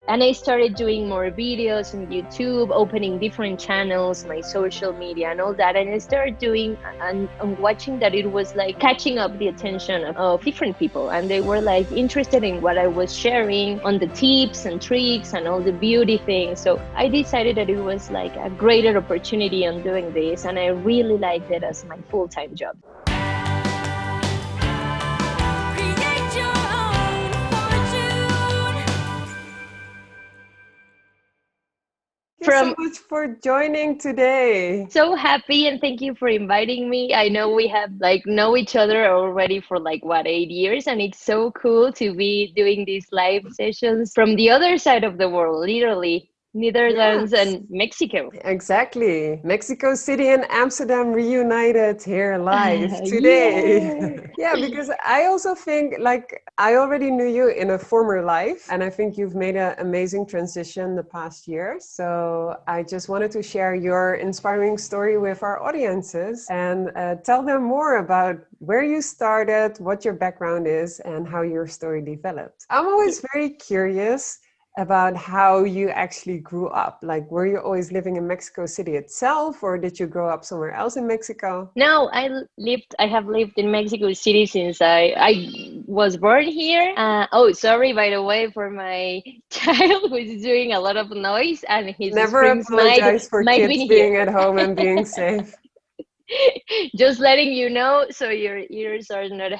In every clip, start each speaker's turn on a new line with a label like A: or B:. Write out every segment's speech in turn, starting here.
A: And I started doing more videos on YouTube, opening different channels, my social media and all that. And I started doing and watching that it was like catching up the attention of different people. And they were like interested in what I was sharing on the tips and tricks and all the beauty things. So I decided that it was like a greater opportunity on doing this. And I really liked it as my full-time job.
B: Thank you so much for joining today.
A: So happy, and thank you for inviting me. I know we have know each other already for 8 years, and it's so cool to be doing these live sessions from the other side of the world, literally. Netherlands and Mexico.
B: Exactly. Mexico City and Amsterdam reunited here live today. Yeah, because I also think I already knew you in a former life, and I think you've made an amazing transition the past years. So I just wanted to share your inspiring story with our audiences and tell them more about where you started, what your background is, and how your story developed. I'm always very curious about how you actually grew up. Were you always living in Mexico City itself, or did you grow up somewhere else in Mexico?
A: No, I have lived in Mexico City since I was born here. Oh, sorry, by the way, for my child who is doing a lot of noise, and his
B: Never apologize for kids being at home and being safe.
A: Just letting you know, so your ears are not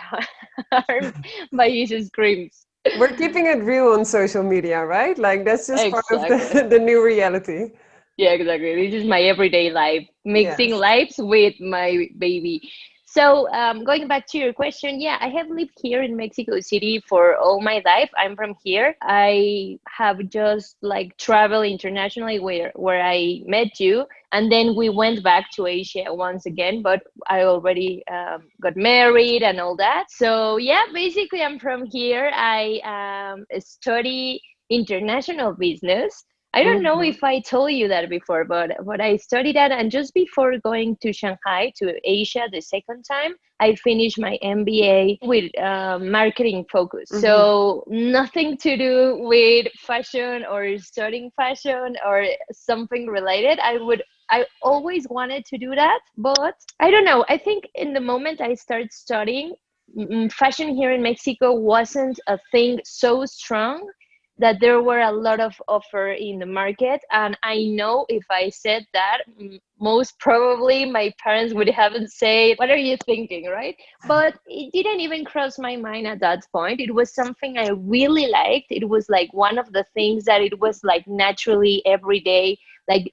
A: harmed by his screams.
B: We're keeping it real on social media, right? That's just part of the new reality.
A: Yeah, exactly. This is my everyday life, mixing lives with my baby. So going back to your question, yeah, I have lived here in Mexico City for all my life. I'm from here. I have just traveled internationally where I met you. And then we went back to Asia once again, but I already got married and all that. So yeah, basically I'm from here. I study international business. I don't know if I told you that before, but I studied that. And just before going to Shanghai, to Asia the second time, I finished my MBA with marketing focus. So nothing to do with fashion or studying fashion or something related. I always wanted to do that, but I don't know. I think in the moment I started studying, fashion here in Mexico wasn't a thing so strong that there were a lot of offer in the market. And I know if I said that, most probably my parents would haven't said, what are you thinking, right? But it didn't even cross my mind at that point. It was something I really liked. It was one of the things that it was naturally every day,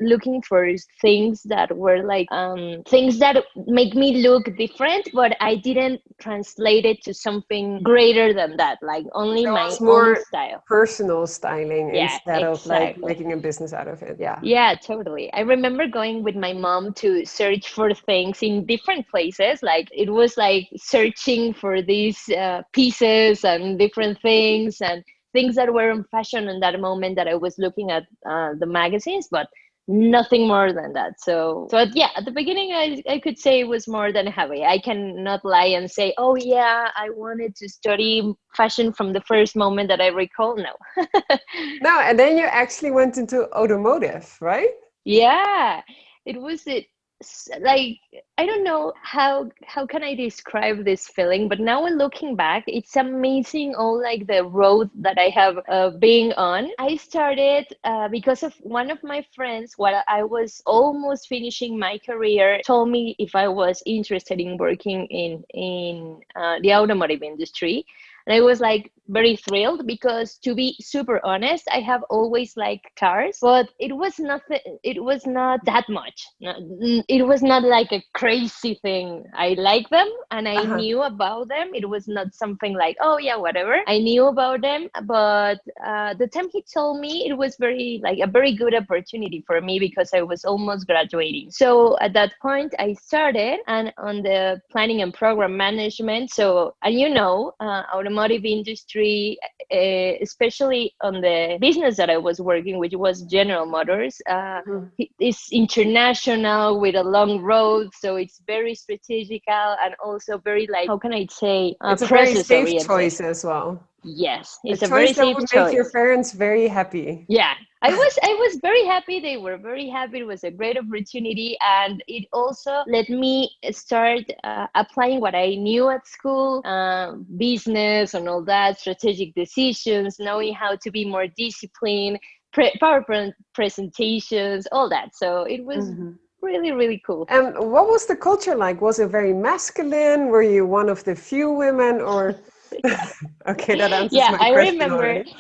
A: looking for things that were things that make me look different, but I didn't translate it to something greater than that, only so my own style.
B: Personal styling instead of making a business out of it.
A: Yeah, totally. I remember going with my mom to search for things in different places. It was searching for these pieces and different things and things that were in fashion in that moment that I was looking at the magazines, but nothing more than that. So yeah, at the beginning I could say it was more than happy. I cannot lie and say, oh yeah, I wanted to study fashion from the first moment that I recall. No.
B: No, and then you actually went into automotive, right?
A: Yeah, it was I don't know how can I describe this feeling, but now when looking back, it's amazing all the road that I have been on. I started because of one of my friends, while I was almost finishing my career, told me if I was interested in working in the automotive industry. And I was very thrilled because, to be super honest, I have always liked cars, but it was not that much. It was not a crazy thing. I like them and I knew about them. It was not something oh yeah, whatever. I knew about them, but the time he told me, it was very a very good opportunity for me because I was almost graduating. So at that point I started and on the planning and program management. So, and automotive industry, especially on the business that I was working, which was General Motors, it's international with a long road, so it's very strategical and also very how can I say,
B: it's a very safe choice as well.
A: Yes,
B: A
A: it's a very
B: choice that
A: safe
B: would make your
A: choice.
B: parents very happy.
A: Yeah, I was very happy. They were very happy. It was a great opportunity, and it also let me start applying what I knew at school, business and all that, strategic decisions, knowing how to be more disciplined, PowerPoint presentations, all that. So it was really, really cool.
B: And what was the culture like? Was it very masculine? Were you one of the few women or? Okay, that answers
A: Yeah,
B: my
A: I
B: question
A: remember.
B: already.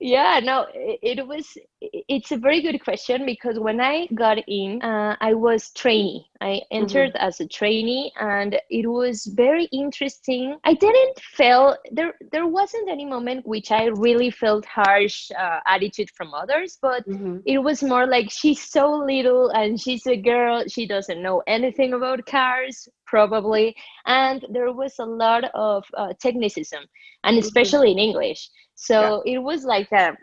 A: Yeah, no, it's a very good question because when I got in, I was trainee. I entered as a trainee and it was very interesting. I didn't feel there wasn't any moment which I really felt harsh attitude from others, but it was more like she's so little and she's a girl, she doesn't know anything about cars, probably. And there was a lot of technicism, and especially in English.
B: Yeah.
A: So it was like a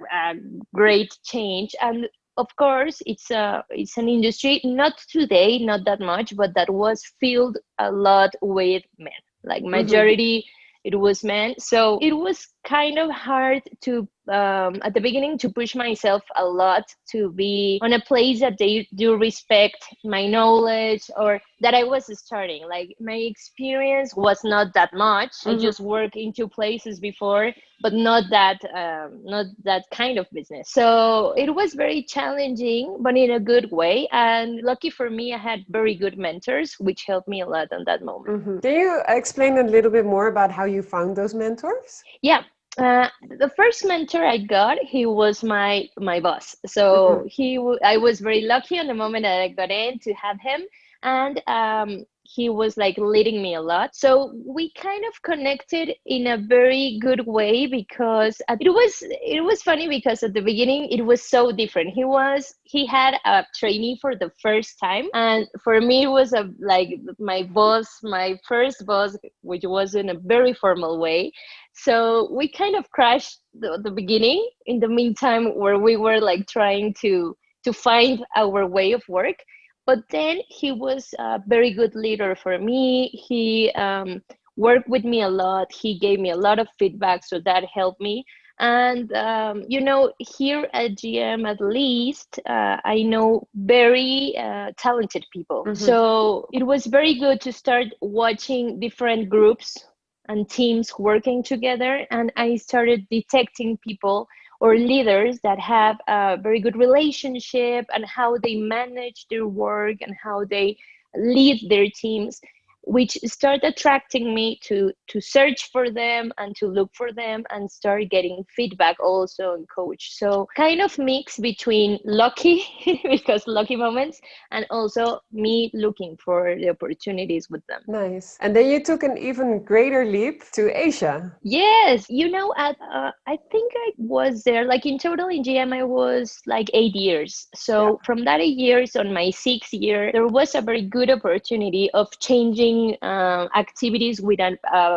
A: great change. And of course, it's an industry, not today, not that much, but that was filled a lot with men. Like majority, it was men. So it was kind of hard to at the beginning to push myself a lot to be on a place that they do respect my knowledge or that I was starting. Like my experience was not that much. I just worked in two places before, but not that kind of business. So it was very challenging, but in a good way. And lucky for me, I had very good mentors, which helped me a lot on that moment.
B: Can you explain a little bit more about how you found those mentors?
A: Yeah. The first mentor I got, he was my boss. So I was very lucky on the moment that I got in to have him, and he was like leading me a lot. So we kind of connected in a very good way because it was funny because at the beginning it was so different. He had a trainee for the first time, and for me it was like my first boss, which was in a very formal way. So we kind of crashed the beginning in the meantime where we were like trying to find our way of work. But then he was a very good leader for me. He worked with me a lot. He gave me a lot of feedback, so that helped me. And here at GM, at least, I know very talented people. So it was very good to start watching different groups and teams working together, and I started detecting people or leaders that have a very good relationship and how they manage their work and how they lead their teams, which start attracting me to search for them and to look for them and start getting feedback also and coach. So kind of mix between lucky because lucky moments, and also me looking for the opportunities with them.
B: Nice. And then you took an even greater leap to Asia.
A: Yes, I think I was there like in total in GM I was like 8 years. So from that 8 years, on my 6th year, there was a very good opportunity of changing activities with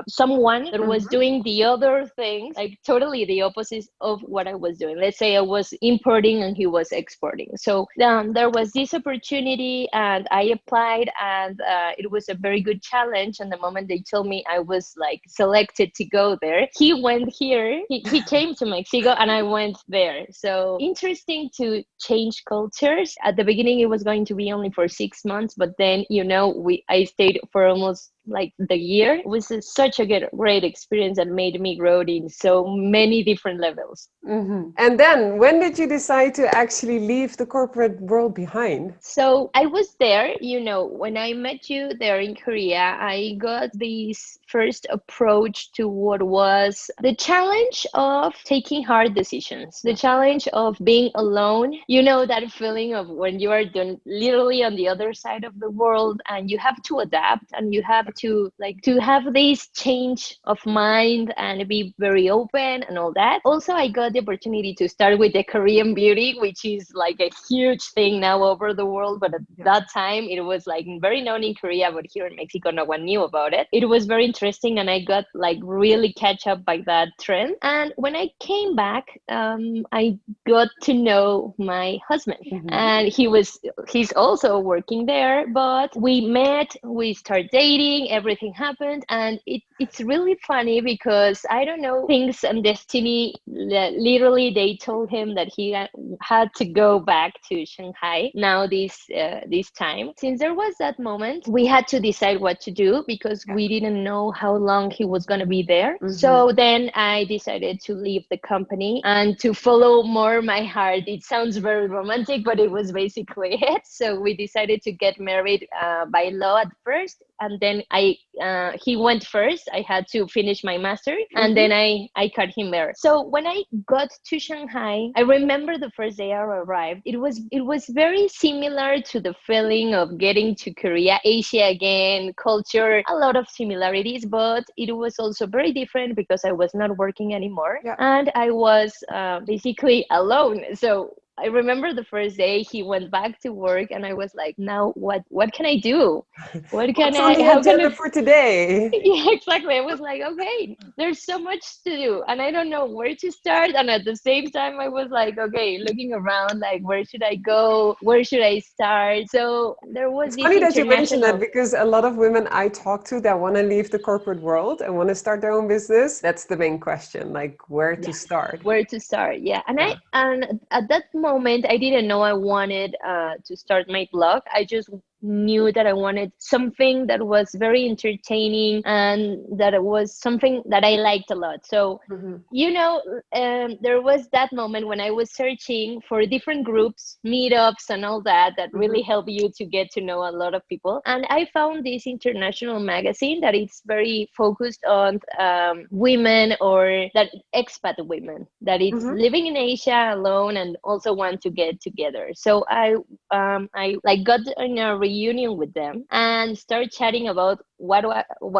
A: someone that was doing the other things, like totally the opposite of what I was doing. Let's say I was importing and he was exporting. So there was this opportunity and I applied, and it was a very good challenge. And the moment they told me I was like selected to go there, he went here, he came to Mexico and I went there. So interesting to change cultures. At the beginning, it was going to be only for 6 months, but then, I stayed for almost like the year. It was such a great experience that made me grow in so many different levels.
B: And then when did you decide to actually leave the corporate world behind?
A: So I was there, when I met you there in Korea, I got this first approach to what was the challenge of taking hard decisions, the challenge of being alone. That feeling of when you are literally on the other side of the world and you have to adapt and you have to have this change of mind and be very open and all that. Also, I got the opportunity to start with the Korean beauty, which is like a huge thing now over the world. But at that time, it was like very known in Korea, but here in Mexico, no one knew about it. It was very interesting, and I got like really catch up by that trend. And when I came back, I got to know my husband, and he's also working there. But we met, we started dating, wedding, everything happened. And it's really funny because I don't know, things and destiny, literally they told him that he had to go back to Shanghai now this time. Since there was that moment, we had to decide what to do because we didn't know how long he was going to be there. So then I decided to leave the company and to follow more my heart. It sounds very romantic, but it was basically it. So we decided to get married by law at first, and then he went first. I had to finish my master, and then I cut him there. So when I got to Shanghai, I remember the first day I arrived. It was very similar to the feeling of getting to Korea, Asia again, culture, a lot of similarities, but it was also very different because I was not working anymore, and I was basically alone. So I remember the first day he went back to work, and I was like, now what can I do?
B: What's on the agenda for today?
A: Yeah, exactly. I was like, okay, there's so much to do and I don't know where to start. And at the same time, I was like, okay, looking around, like, where should I go? Where should I start? So there was
B: It's funny that you mentioned that, because a lot of women I talk to that want to leave the corporate world and want to start their own business, that's the main question, like where to start.
A: Where to start, yeah. And at that moment, I didn't know I wanted to start my blog. I just knew that I wanted something that was very entertaining and that it was something that I liked a lot. So, there was that moment when I was searching for different groups, meetups and all that really help you to get to know a lot of people. And I found this international magazine that it's very focused on women, or that expat women that it's living in Asia alone and also want to get together. So I like got in a reunion with them and start chatting about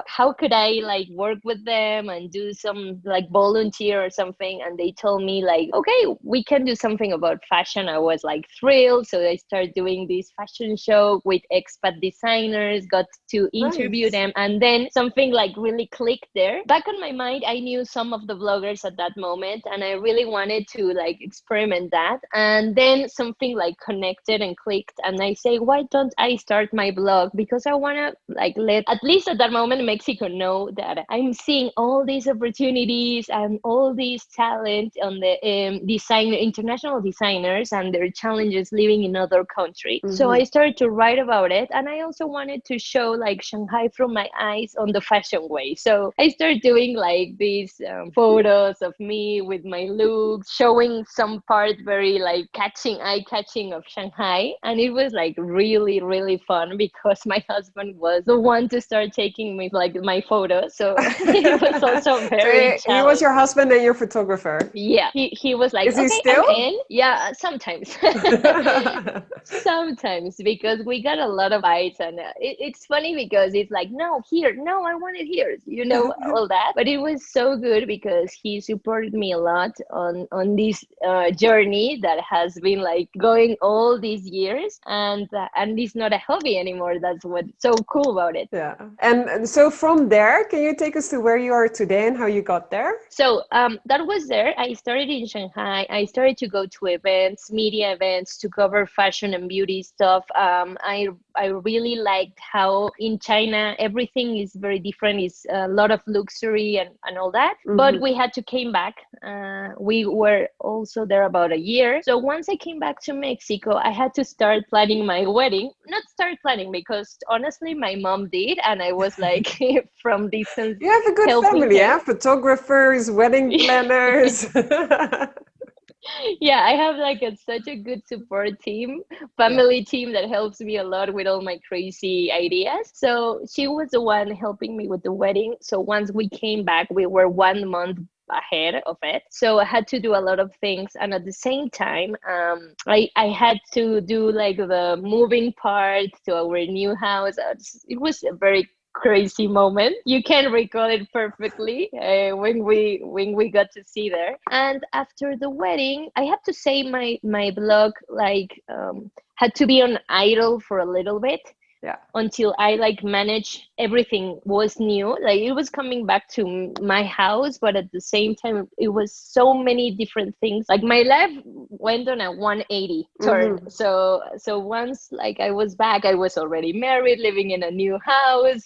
A: how could I like work with them and do some like volunteer or something. And they told me like, okay, we can do something about fashion. I was like thrilled. So I started doing this fashion show with expat designers, got to interview them, and then something like really clicked there. Back on my mind, I knew some of the bloggers at that moment and I really wanted to like experiment that. And then something like connected and clicked, and I say, why don't I start my blog? Because I want to like let at least at that moment Mexico know that I'm seeing all these opportunities and all these talent on the international designers and their challenges living in other countries. So I started to write about it, and I also wanted to show like Shanghai from my eyes on the fashion way. So I started doing like these photos of me with my looks, showing some part very like eye-catching of Shanghai, and it was like really, really fun because my husband was the one to start taking me like my photos. So it was also very
B: so he was your husband and your photographer?
A: Yeah, he was like,
B: is he
A: okay,
B: still?
A: I'm in. Yeah, sometimes. Sometimes, because we got a lot of fights, and it's funny because it's like, no, here, no, I want it here, all that. But it was so good because he supported me a lot on this journey that has been like going all these years, and it's not a hobby anymore. That's what's so cool about it.
B: Yeah. And so from there, can you take us to where you are today and how you got there?
A: So that was there. I started in Shanghai. I started to go to events, media events, to cover fashion and beauty stuff. I really liked how in China everything is very different. It's a lot of luxury and all that. But we had to came back. We were also there about a year. So once I came back to Mexico, I had to start planning my wedding. Not start planning, because honestly my mom did, and I was like from distance.
B: You have a good family, yeah? Photographers, wedding planners.
A: Yeah, I have like such a good support team, family team that helps me a lot with all my crazy ideas. So she was the one helping me with the wedding. So once we came back, we were 1 month ahead of it. So I had to do a lot of things. And at the same time, I had to do like the moving part to our new house. It was a very crazy moment. You can recall it perfectly when we got to see there. And after the wedding, I have to say my blog like had to be on idle for a little bit,
B: Yeah.
A: until I like managed everything was new. Like it was coming back to my house, but at the same time, it was so many different things. Like my life went on a 180 turn.
B: Mm-hmm.
A: So once like I was back, I was already married, living in a new house.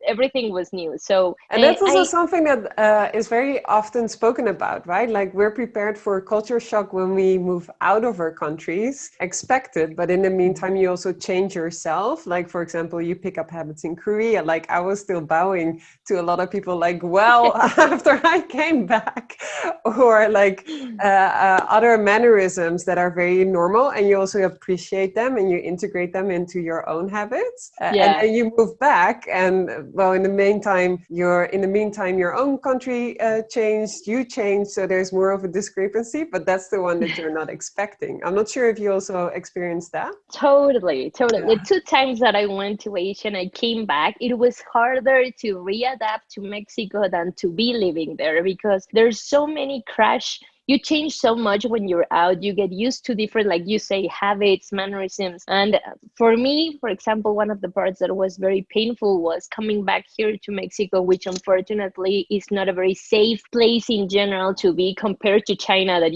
A: Everything was new. So
B: And that's also
A: I
B: something that is very often spoken about, right? Like we're prepared for culture shock when we move out of our countries, expected, but in the meantime, you also change yourself. Like, for example, you pick up habits in Korea. Like I was still bowing to a lot of people like, well, after I came back, or like other mannerisms that are very normal, and you also appreciate them and you integrate them into your own habits. And
A: yeah.
B: then you move back and well, in the meantime, your own country changed, you changed, so there's more of a discrepancy, but that's the one that you're not expecting. I'm not sure if you also experienced that.
A: Totally, totally. The
B: Yeah.
A: two times that I went to Asia and I came back, it was harder to readapt to Mexico than to be living there because there's so many crash. You change so much when you're out. You get used to different, like you say, habits, mannerisms. And for me, for example, one of the parts that was very painful was coming back here to Mexico, which unfortunately is not a very safe place in general to be compared to China, that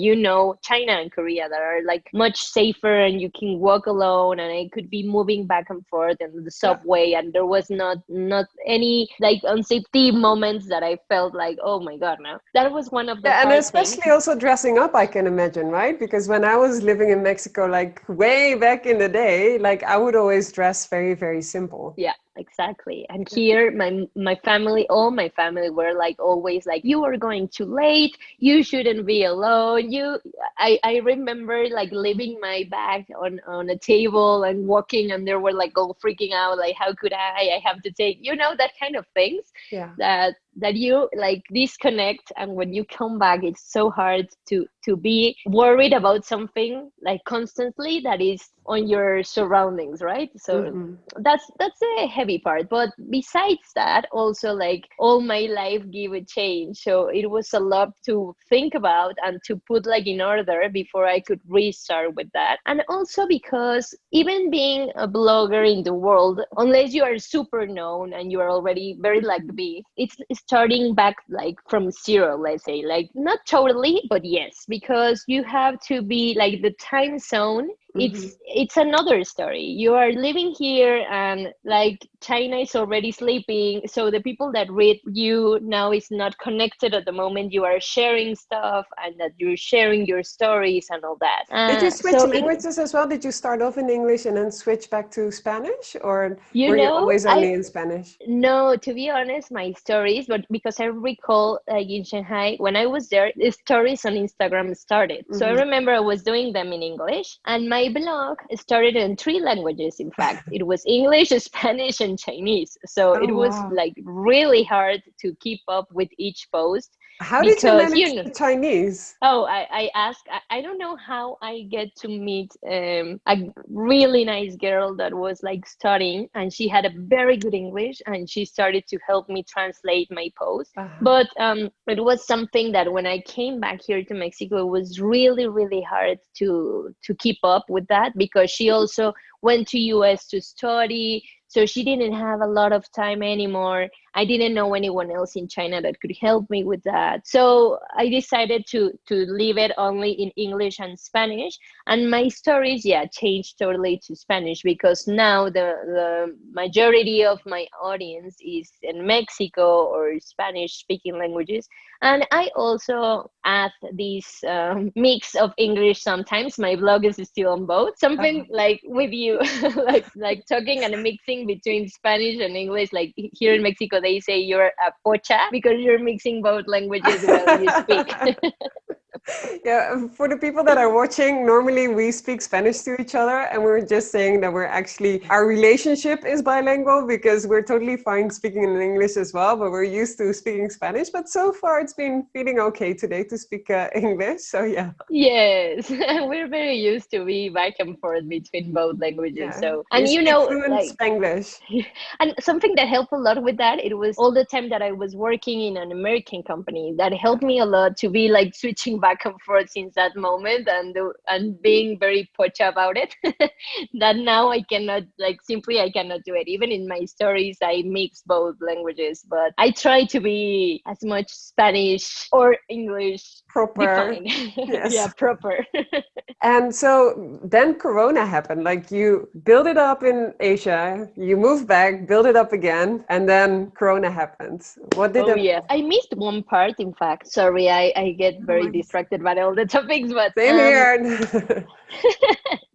A: China and Korea that are like much safer and you can walk alone. And I could be moving back and forth in the
B: Yeah.
A: subway, and there was not any like unsafety moments that I felt like, oh my God, no. That was one of the
B: Yeah, and
A: hard things.
B: especially also dressing up, I can imagine, right? Because when I was living in Mexico, like way back in the day, like I would always dress very, very simple.
A: Yeah, exactly. And here, my family, all my family were like always like, you are going too late. You shouldn't be alone. I remember like leaving my bag on a table and walking, and they were like all freaking out, like, how could I? I have to take, that kind of things
B: Yeah.
A: that you like disconnect, and when you come back, it's so hard to be worried about something like constantly that is on your surroundings, right? So
B: Mm-hmm.
A: that's a heavy part, but besides that, also like all my life gave a change, so it was a lot to think about and to put like in order before I could restart with that. And also because even being a blogger in the world, unless you are super known and you are already very like me, it's starting back like from zero, let's say, like not totally, but yes, because you have to be like the time zone.
B: Mm-hmm.
A: It's another story. You are living here and like China is already sleeping, so the people that read you now is not connected at the moment you are sharing stuff, and that you're sharing your stories and all that.
B: Did you switch
A: So it
B: languages as well? Did you start off in English and then switch back to Spanish? Or
A: you
B: were you
A: know
B: always
A: I
B: only in Spanish?
A: No, to be honest, my stories, but because I recall like in Shanghai, when I was there, the stories on Instagram started. So I
B: Mm-hmm.
A: remember I was doing them in English, and my blog started in three languages, in fact. It was English, Spanish, and Chinese. So
B: Oh,
A: it was
B: wow.
A: like really hard to keep up with each post
B: How did you
A: because,
B: manage the Chinese?
A: Oh, I asked, I don't know how I get to meet a really nice girl that was like studying, and she had a very good English, and she started to help me translate my post.
B: Uh-huh.
A: But it was something that when I came back here to Mexico, it was really, really hard to keep up with that, because she also went to US to study. So she didn't have a lot of time anymore. I didn't know anyone else in China that could help me with that. So I decided to leave it only in English and Spanish. And my stories, yeah, changed totally to Spanish, because now the majority of my audience is in Mexico or Spanish speaking languages. And I also add this mix of English sometimes. My blog is still on both. Something like with you, like talking and mixing between Spanish and English. Like here in Mexico, they say you're a pocha because you're mixing both languages while you speak.
B: Yeah, for the people that are watching, normally we speak Spanish to each other, and we're just saying that our relationship is bilingual, because we're totally fine speaking in English as well, but we're used to speaking Spanish. But so far, it's been feeling okay today to speak English. So yeah.
A: Yes, we're very used to be back and forth between both languages.
B: Yeah.
A: So,
B: You
A: and
B: speak fluent
A: like,
B: Spanglish.
A: and something that helped a lot with that, it was all the time that I was working in an American company that helped me a lot to be like switching back back and forth since that moment, and being very pocha about it. That now I cannot, like, simply I cannot do it. Even in my stories, I mix both languages, but I try to be as much Spanish or English
B: Proper.
A: defined. Yeah,
B: Yes.
A: proper.
B: And so then Corona happened. Like you build it up in Asia, you move back, build it up again, and then Corona happened. What did
A: Oh
B: that?
A: yeah, I missed one part. In fact, sorry, I get
B: Oh
A: very
B: my God.
A: distracted by all the topics, but
B: Same here.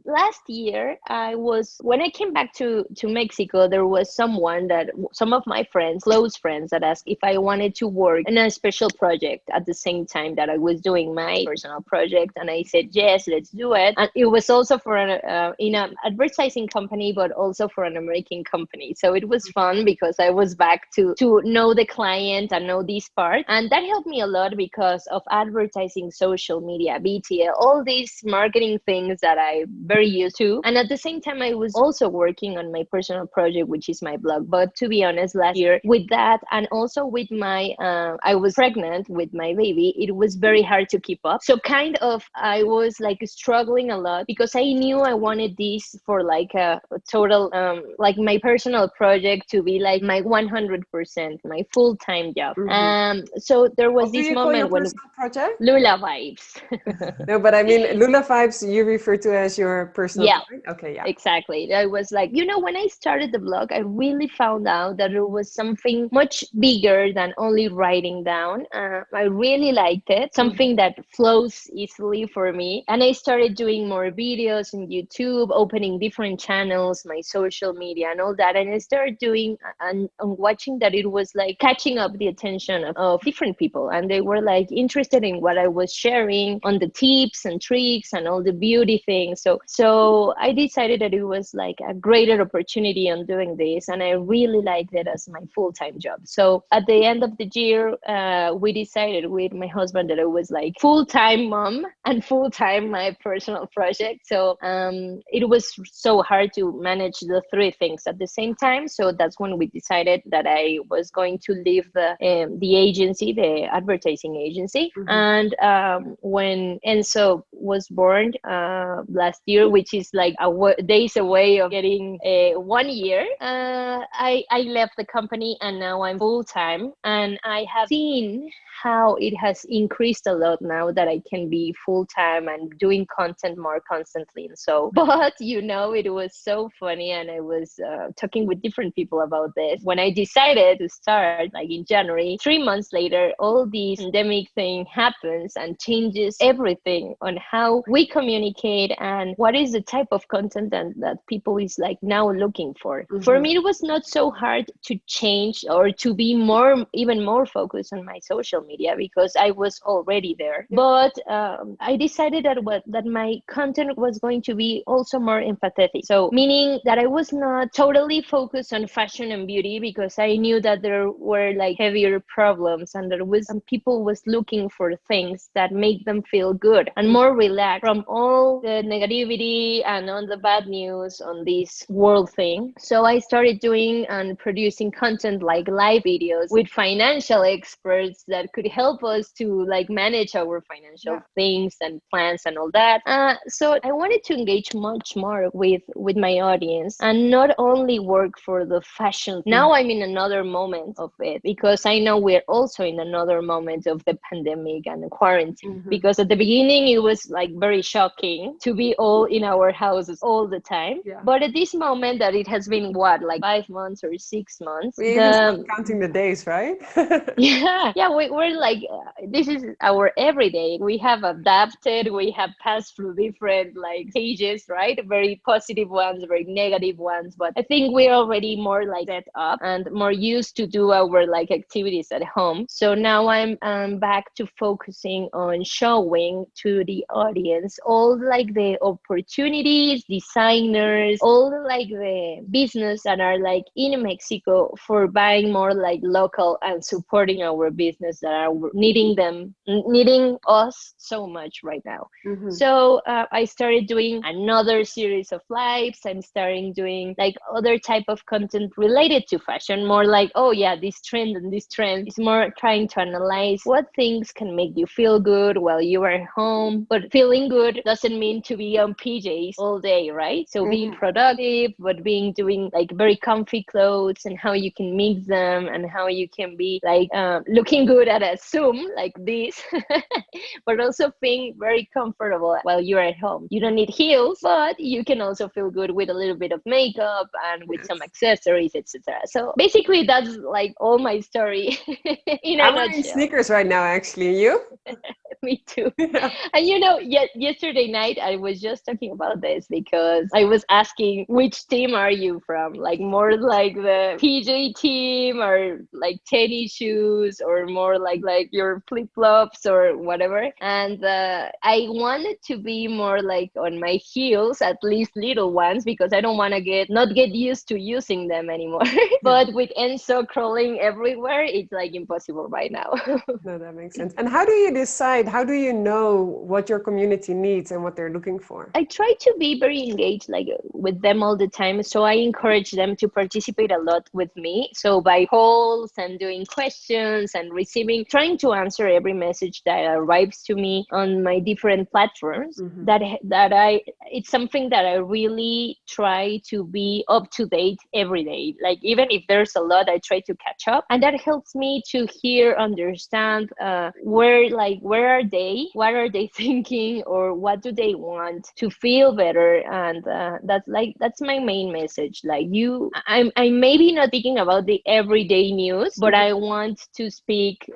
A: last year I was, when I came back to Mexico, there was some of my friends, close friends, that asked if I wanted to work in a special project at the same time that I was doing my personal project, and I said yes, let's do it. And it was also for in an advertising company, but also for an American company. So it was fun because I was back to know the client and know this part, and that helped me a lot because of advertising, social media, BTL, all these marketing things that I very used to. And at the same time, I was also working on my personal project, which is my blog. But to be honest, last year with that, and also with my, I was pregnant with my baby, it was very hard to keep up. So kind of, I was like struggling a lot because I knew I wanted this for like a total, like my personal project to be like my 100%, my full-time job. So there was
B: What do
A: this
B: you call your
A: moment when
B: personal project?
A: Lula Vibes.
B: No, but I mean, Lula Vibes, you refer to as your personal
A: Yeah.
B: project? Okay, yeah.
A: Exactly. I was like, when I started the blog, I really found out that there was something much bigger than only writing down. I really liked it, something that flows easily for me. And I started doing more videos on YouTube, opening different channels, my social media and all that. And I started doing and watching that it was like catching up the attention of different people. And they were like interested in what I was sharing on the tips and tricks and all the beauty things. So I decided that it was like a greater opportunity on doing this, and I really liked it as my full-time job. So at the end of the year, we decided with my husband that it was like full-time mom and full-time my personal project. So it was so hard to manage the three things at the same time. So that's when we decided that I was going to leave the agency, the advertising agency. And when Enzo was born last year, which is like days away of getting 1 year, I left the company, and now I'm full time, and I have seen how it has increased a lot now that I can be full time and doing content more constantly. And so, but it was so funny, and I was talking with different people about this. When I decided to start, like in January, 3 months later, all this pandemic thing happens and changes everything on how we communicate and what is the type of content that people is like now looking for. For me, it was not so hard to change or to be even more focused on my social media because I was already there. But I decided that my content was going to be also more empathetic. So meaning that I was not totally focused on fashion and beauty because I knew that there were like heavier problems, and people was looking for things that make them feel good and more relaxed from all the negativity and on the bad news on this world thing. So I started doing and producing content like live videos with financial experts that could help us to like manage our financial things and plans and all that. So I wanted to engage much more with my audience and not only work for the fashion. Now I'm in another moment of it because I know we're also in another moment of the pandemic and the quarantine. Because at the beginning it was like very shocking to be all in our houses all the time. But at this moment that it has been like 5 months or 6 months,
B: We even start counting the days, right?
A: we're like this is our everyday. We have adapted, we have passed through different like stages, right? Very positive ones, very negative ones, but I think we're already more like set up and more used to do our like activities at home. So now I'm back to focusing on showing to the audience all like the opportunities opportunities, designers, all like the business that are like in Mexico for buying more like local and supporting our business that are needing us so much right now. So I started doing another series of lives. I'm starting doing like other type of content related to fashion, more like, oh yeah, this trend and this trend. Is more trying to analyze what things can make you feel good while you are home. But feeling good doesn't mean to be on PJs all day, right? So being productive, but doing like very comfy clothes, and how you can mix them, and how you can be like looking good at a Zoom like this, but also being very comfortable while you're at home. You don't need heels, but you can also feel good with a little bit of makeup and with some accessories, etc. So basically, that's like all my story in a
B: I'm wearing
A: nutshell.
B: sneakers right now, actually. You?
A: Me too. And you know, yesterday night I was just talking about this because I was asking, which team are you from? Like more like the PJ team, or like tennis shoes, or more like your flip flops or whatever. And I wanted to be more like on my heels, at least little ones, because I don't want to not get used to using them anymore. But with Enzo crawling everywhere, it's like impossible right now.
B: No, that makes sense. And how do you decide? How do you know what your community needs and what they're looking for?
A: I try to be very engaged like with them all the time. So I encourage them to participate a lot with me. So by polls and doing questions and trying to answer every message that arrives to me on my different platforms, it's something that I really try to be up to date every day. Like even if there's a lot, I try to catch up. And that helps me to understand where are they, what are they thinking, or what do they want to feel better. And that's my main message. Like I'm maybe not thinking about the everyday news, but I want to speak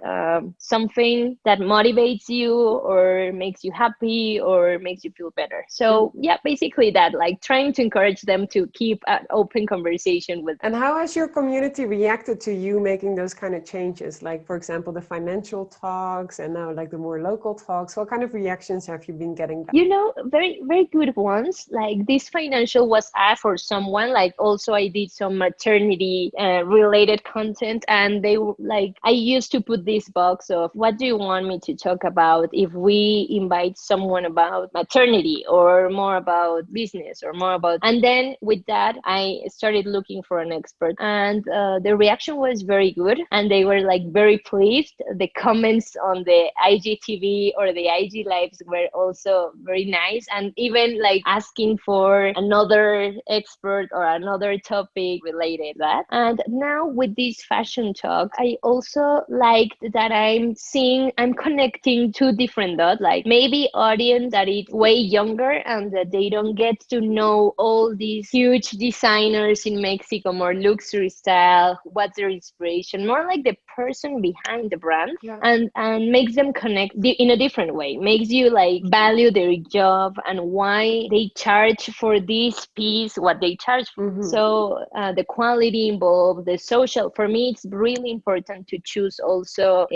A: something that motivates you or makes you happy or makes you feel better. So yeah, basically that, like trying to encourage them to keep an open conversation with.
B: And how has your community reacted to you making those kind of changes? Like, for example, the financial talks and now like the more local talks. What kind of reactions have you been getting back?
A: You know, very, very good ones. Like this financial was asked for someone. Like also I did some maternity related content, and they were like, I used to put this box of what do you want me to talk about if we invite someone about maternity or more about business or more about, and then with that I started looking for an expert, and the reaction was very good, and they were like very pleased. The comments on the IGTV or the IG lives were also very nice, and even like asking for another expert or another topic related to that. And now with this fashion talk, I also liked that I'm connecting two different dots, like maybe audience that is way younger and that they don't get to know all these huge designers in Mexico, more luxury style, what's their inspiration, more like the person behind the brand, and makes them connect in a different way, makes you like value their job and why they charge for this piece, what they charge for. So the quality involved, the social, for me it's really important to choose also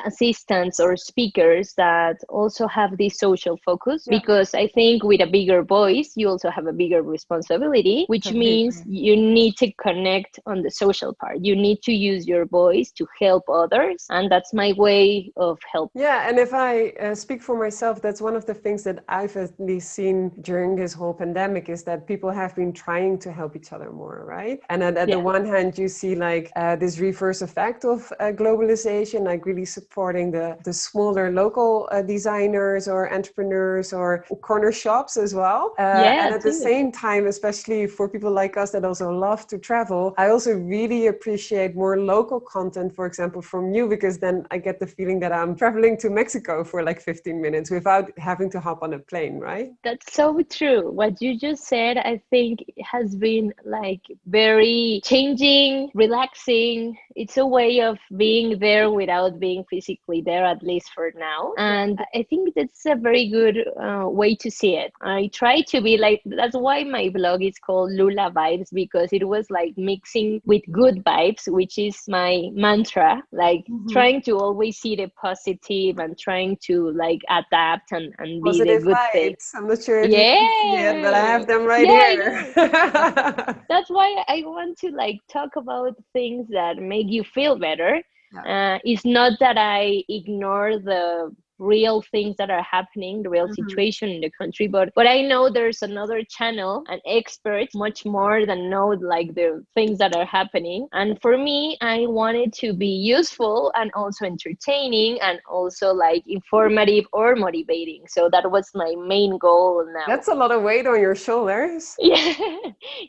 A: assistants or speakers that also have this social focus, because I think with a bigger voice you also have a bigger responsibility, which means you need to connect on the social part. You need to use your voice to help others, and that's my way of help.
B: Yeah, and if I speak for myself, that's one of the things that I've at least seen during this whole pandemic, is that people have been trying to help each other more, right? And at the one hand, you see like this reverse effect of globalization, like really supporting the smaller local designers or entrepreneurs or corner shops as well. And at the same time, especially for people like us that also love to travel, I also really appreciate more local content, for example, from you, because then I get the feeling that I'm traveling to Mexico for like 15 minutes without having to hop on a plane, right?
A: That's so true. What you just said, I think has been like very changing, relaxing. It's a way of being there without being physically there, at least for now. And I think that's a very good way to see it. I try to be like, that's why my blog is called Lula Vibes, because it was like mixing with good vibes, which is my mantra mantra, like trying to always see the positive and trying to like adapt and be the
B: Positive
A: good thing.
B: vibes. I'm not sure if you can see it, but I
A: Yeah.
B: have them right
A: Yeah, I
B: here.
A: know. That's why I want to like talk about things that make you feel better.
B: Yeah.
A: It's not that I ignore the real things that are happening, the real
B: Mhm.
A: situation in the country, but I know there's another channel and experts much more than know like the things that are happening. And for me, I wanted to be useful and also entertaining and also like informative or motivating. So that was my main goal now.
B: That's a lot of weight on your shoulders.
A: Yeah,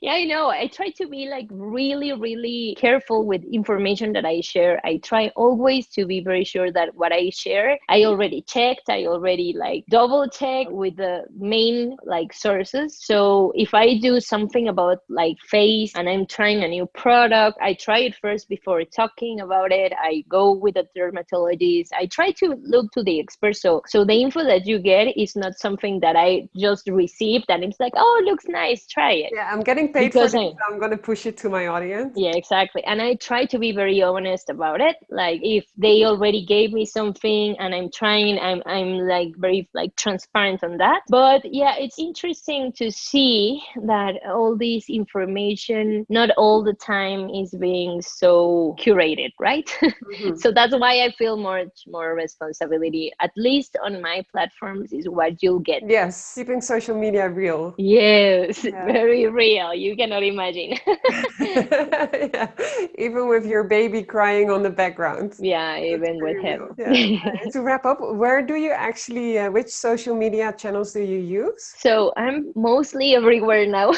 A: yeah, I know. I try to be like really, really careful with information that I share. I try always to be very sure that what I share, I already checked. I already like double check with the main like sources. So if I do something about like face and I'm trying a new product, I try it first before talking about it. I go with a dermatologist. I try to look to the expert. So the info that you get is not something that I just received and it's like, oh, it looks nice, try it.
B: Yeah, I'm getting paid for
A: Because
B: this, so I'm going to push it to my audience.
A: yeah, exactly. And I try to be very honest about it. Like if they already gave me something and I'm trying, I'm like very like transparent on that. But yeah, it's interesting to see that all this information not all the time is being so curated, right? So that's why I feel much more responsibility, at least on my platforms, is what you'll get.
B: Yes, keeping social media real.
A: Yes,
B: Yeah.
A: very real. You cannot imagine.
B: Yeah. Even with your baby crying on the background.
A: Yeah,
B: That's
A: even with
B: pretty real.
A: him.
B: Yeah. To wrap up, where do you actually, which social media channels do you use?
A: So I'm mostly everywhere now.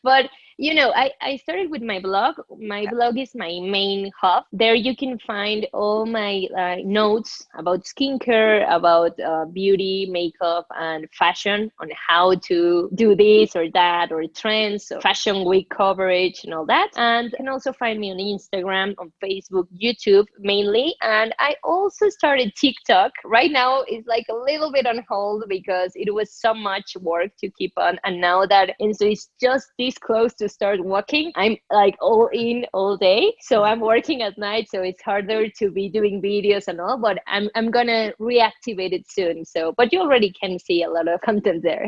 A: But you know, I started with my blog. My blog is my main hub. There you can find all my notes about skincare, about beauty, makeup, and fashion on how to do this or that, or trends, or fashion week coverage, and all that. And you can also find me on Instagram, on Facebook, YouTube mainly. And I also started TikTok. Right now, it's like a little bit on hold because it was so much work to keep on. And now that Enzo is just this close to start walking, I'm like all in all day. So I'm working at night, so it's harder to be doing videos and all, but I'm gonna reactivate it soon. So, but you already can see a lot of content there.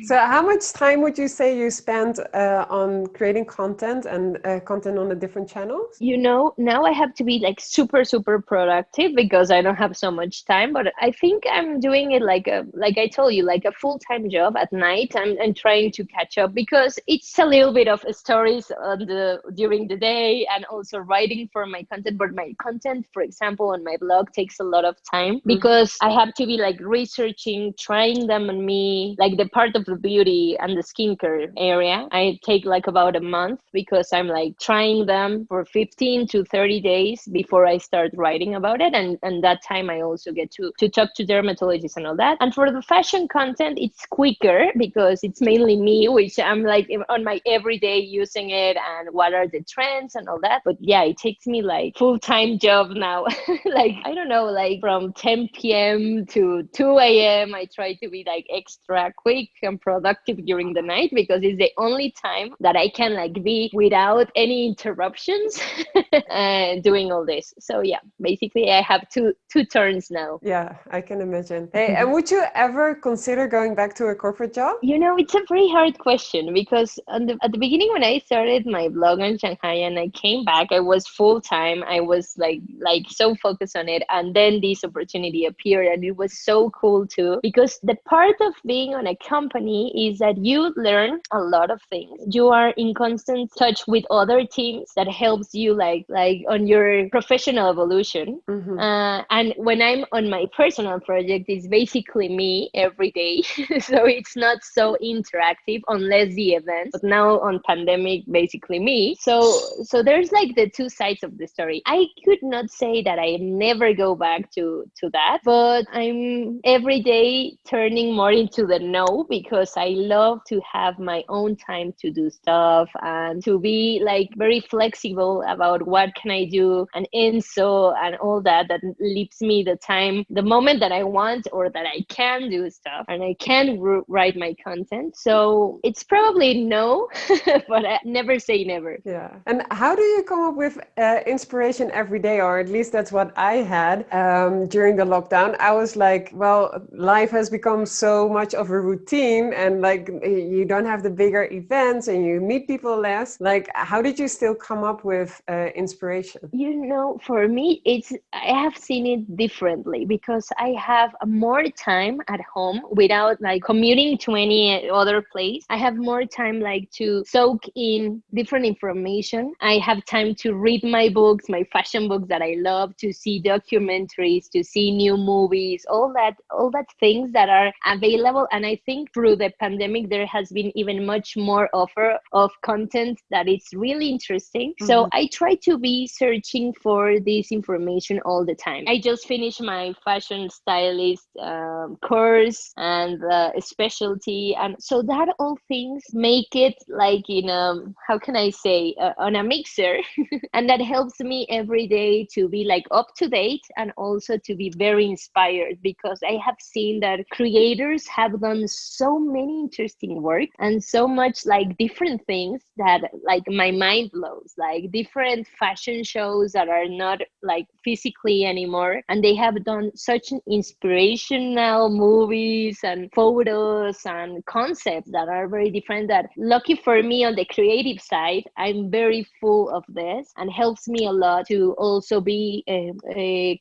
B: So, how much time would you say you spend on creating content and content on the different channels?
A: You know, now I have to be like super, super productive because I don't have so much time. But I think I'm doing it like I told you, like a full-time job at night. I'm trying to catch up because it's a little bit of stories on the during the day and also writing for my content. But my content, for example, on my blog takes a lot of time because I have to be like researching, trying them on me, like the part of the beauty and the skincare area. I take like about a month because I'm like trying them for 15 to 30 days before I start writing about it. And that time I also get to talk to dermatologists and all that. And for the fashion content, it's quicker because it's mainly me, which I'm like on my everyday using it and what are the trends and all that. But yeah, it takes me like full-time job now. Like, I don't know, like from 10 p.m. to 2 a.m. I try to be like extra quick and productive during the night because it's the only time that I can like be without any interruptions doing all this. So yeah, basically I have two turns now.
B: Yeah, I can imagine. Hey, and would you ever consider going back to a corporate job?
A: You know, it's a very hard question because at the beginning when I started my blog on Shanghai and I came back, I was full time. I was like so focused on it, and then this opportunity appeared, and it was so cool too because the part of being on a company is that you learn a lot of things. You are in constant touch with other teams that helps you like on your professional evolution. And when I'm on my personal project, it's basically me every day. So it's not so interactive unless the event. But now on pandemic, basically me. So there's like the two sides of the story. I could not say that I never go back to that, but I'm every day turning more into the no because I love to have my own time to do stuff and to be like very flexible about what can I do and Enso and all that leaves me the time, the moment that I want or that I can do stuff and I can write my content. So it's probably no, but I never say never.
B: Yeah. And how do you come up with inspiration every day? Or at least that's what I had during the lockdown. I was like, well, life has become so much of a routine, and like you don't have the bigger events and you meet people less. Like, how did you still come up with inspiration?
A: For me, I have seen it differently because I have more time at home without like commuting to any other place. I have more time like to soak in different information. I have time to read my books, my fashion books that I love, to see documentaries, to see new movies, all that things that are available. And I think through the pandemic, there has been even much more offer of content that is really interesting. So I try to be searching for this information all the time. I just finished my fashion stylist course and specialty, and so that all things make it like in how can I say on a mixer, and that helps me every day to be like up to date and also to be very inspired, because I have seen that creators have done so many interesting work and so much like different things that like my mind blows, like different fashion shows that are not like physically anymore, and they have done such an inspirational movies and photos and concepts that are very different, that lucky for me on the creative side, I'm very full of this, and helps me a lot to also be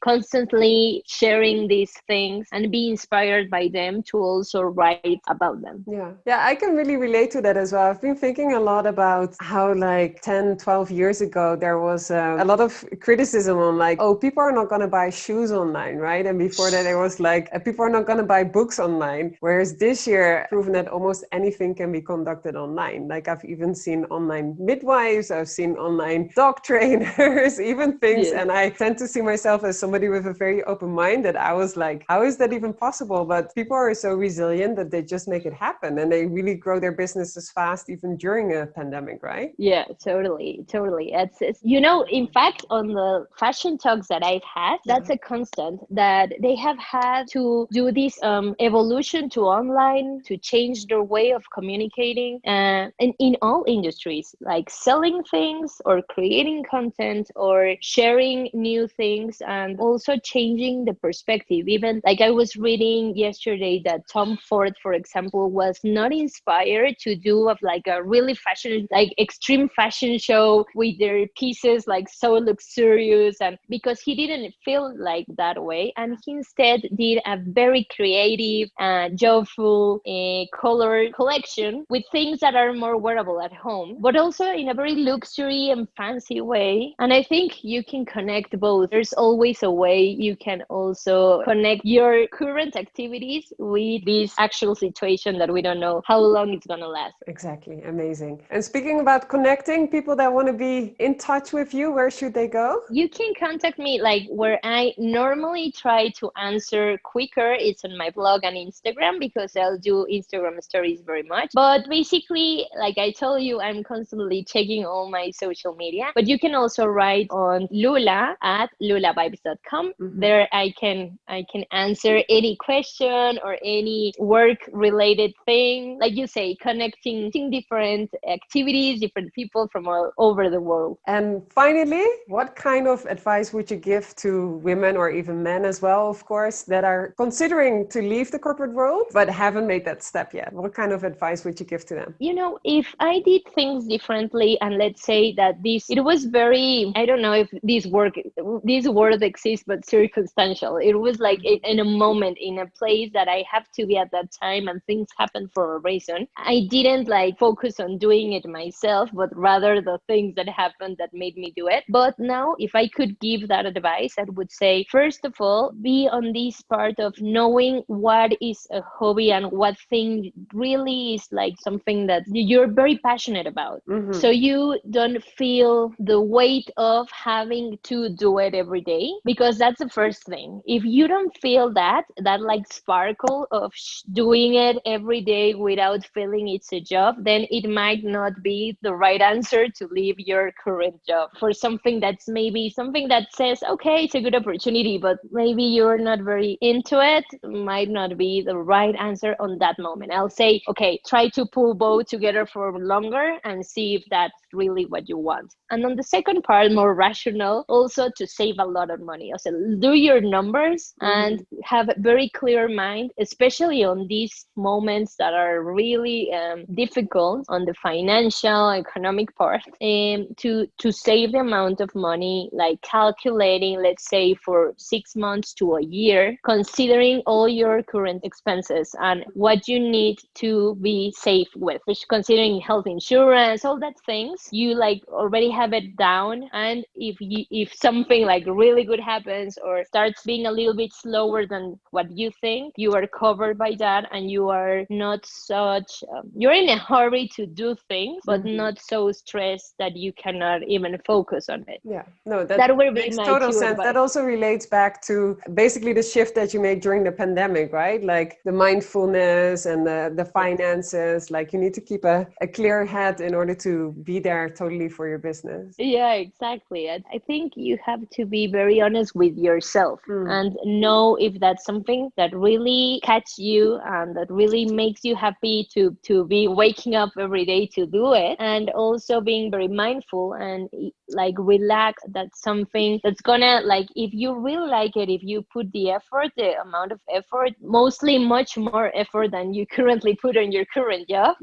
A: constantly sharing these things and be inspired by them to also write about them.
B: Yeah, I can really relate to that as well. I've been thinking a lot about how like 10, 12 years ago, there was a lot of criticism on like, oh, people are not going to buy shoes online, right? And before that, it was like, people are not going to buy books online. Whereas this year, proven that almost anything can be conducted online. Like I've even seen online midwives, I've seen online dog trainers, even things.
A: Yeah.
B: And I tend to see myself as somebody with a very open mind, that I was like, how is that even possible? But people are so resilient that they just make it happen, and they really grow their businesses fast even during a pandemic, right?
A: Yeah, totally. It's in fact, on the fashion talks that I've had, that's a constant, that they have had to do this evolution to online, to change their way of communicating, and in all industries, like selling things or creating content or sharing new things, and also changing the perspective. Even like I was reading yesterday that Tom Ford, for example, was not inspired to do of like a really fashion, like extreme fashion show with their pieces like so luxurious, and because he didn't feel like that way, and he instead did a very creative joyful color collection with things that are more wearable at home, but also in a very luxury and fancy way. And I think you can connect both. There's always a way you can also connect your current activities with this actual situation that we don't know how long it's gonna last.
B: Exactly. Amazing. And speaking about connecting, people that want to be in touch with you, where should they go?
A: You can contact me like where I normally try to answer quicker. It's on my blog and Instagram, because I'll do Instagram stories very much. But basically, like I told you, I'm constantly checking all my social media. But you can also write on Lula at lulavibes.com. There I can answer any question or any work related thing. Like you say, connecting different activities, different people from all over the world.
B: And finally, what kind of advice would you give to women, or even men as well, of course, that are considering to leave the corporate world but haven't made that step yet? What kind of advice would you give to them?
A: If I did things differently, and let's say that it was very, I don't know if this word exists, but circumstantial. It was like in a moment, in a place that I have to be at that time, and things happen for a reason. I didn't like focus on doing it myself, but rather the things that happened that made me do it. But now, if I could give that advice, I would say, first of all, be on this part of knowing what is a hobby and what thing really is like something that you're very passionate about. So you don't feel the weight of having to do it every day, because that's the first thing. If you don't feel that like sparkle of doing it every day without feeling it's a job, then it might not be the right answer to leave your current job for something that's maybe something that says, okay, it's a good opportunity, but maybe you're not very into it. Might not be the right answer on that moment. I'll say, okay, try to pull both together for for longer and see if that's really what you want. And on the second part, more rational, also to save a lot of money. Also, do your numbers and have a very clear mind, especially on these moments that are really difficult on the financial, economic part, to save the amount of money, like calculating, let's say, for 6 months to a year, considering all your current expenses and what you need to be safe with, which considering health insurance, all that things, you like already have it down. And if something like really good happens or starts being a little bit slower than what you think, you are covered by that, and you are not such you're in a hurry to do things, but not so stressed that you cannot even focus on it.
B: Yeah, no,
A: that would be
B: makes
A: my
B: total
A: two
B: sense.
A: advice.
B: That also relates back to basically the shift that you made during the pandemic, right? Like the mindfulness and the finances, like you need to keep a clear head in order to be there totally for your business.
A: Yeah, exactly. I think you have to be very honest with yourself and know if that's something that really catch you and that really makes you happy to be waking up every day to do it, and also being very mindful and like relax. That's something that's gonna, like, if you really like it, if you put the effort, the amount of effort, mostly much more effort than you currently put on your current job,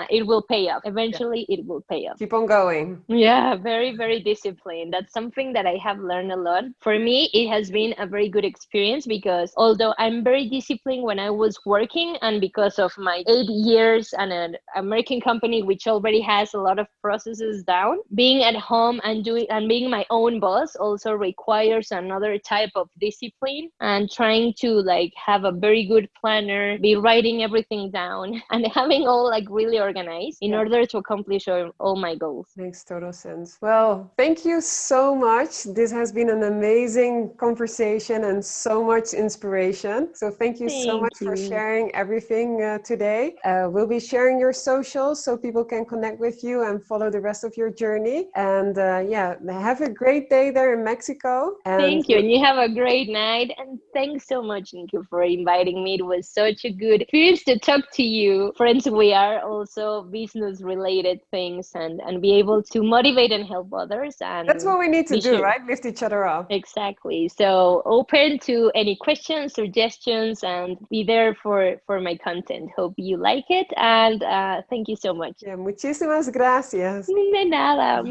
A: it will pay off. Eventually, it will pay off.
B: Keep on going.
A: Yeah, very, very disciplined. That's something that I have learned a lot. For me, it has been a very good experience because although I'm very disciplined when I was working, and because of my 8 years and an American company which already has a lot of processes down, being at home and doing and being my own boss also requires another type of discipline, and trying to like have a very good planner, be writing everything down and having all like really organized in order to accomplish all my goals.
B: Makes total sense. Well, thank you so much. This has been an amazing conversation and so much inspiration. So thank you so
A: Thank
B: much for
A: you.
B: sharing everything today. We'll be sharing your socials so people can connect with you and follow the rest of your journey. And yeah, have a great day there in Mexico. And
A: Thank you. And you have a great night. And thanks so much, Nienke, for inviting me. It was such a good experience to talk to you. Friends, we are also business related things, and be able to motivate and help others. And
B: that's what we need to
A: be
B: do,
A: sure.
B: right? Lift each other up.
A: Exactly. So open to any questions, suggestions, and be there for my content. Hope you like it. And thank you so much.
B: Yeah, muchísimas gracias.
A: De nada.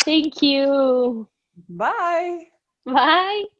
A: Thank you.
B: Bye.
A: Bye.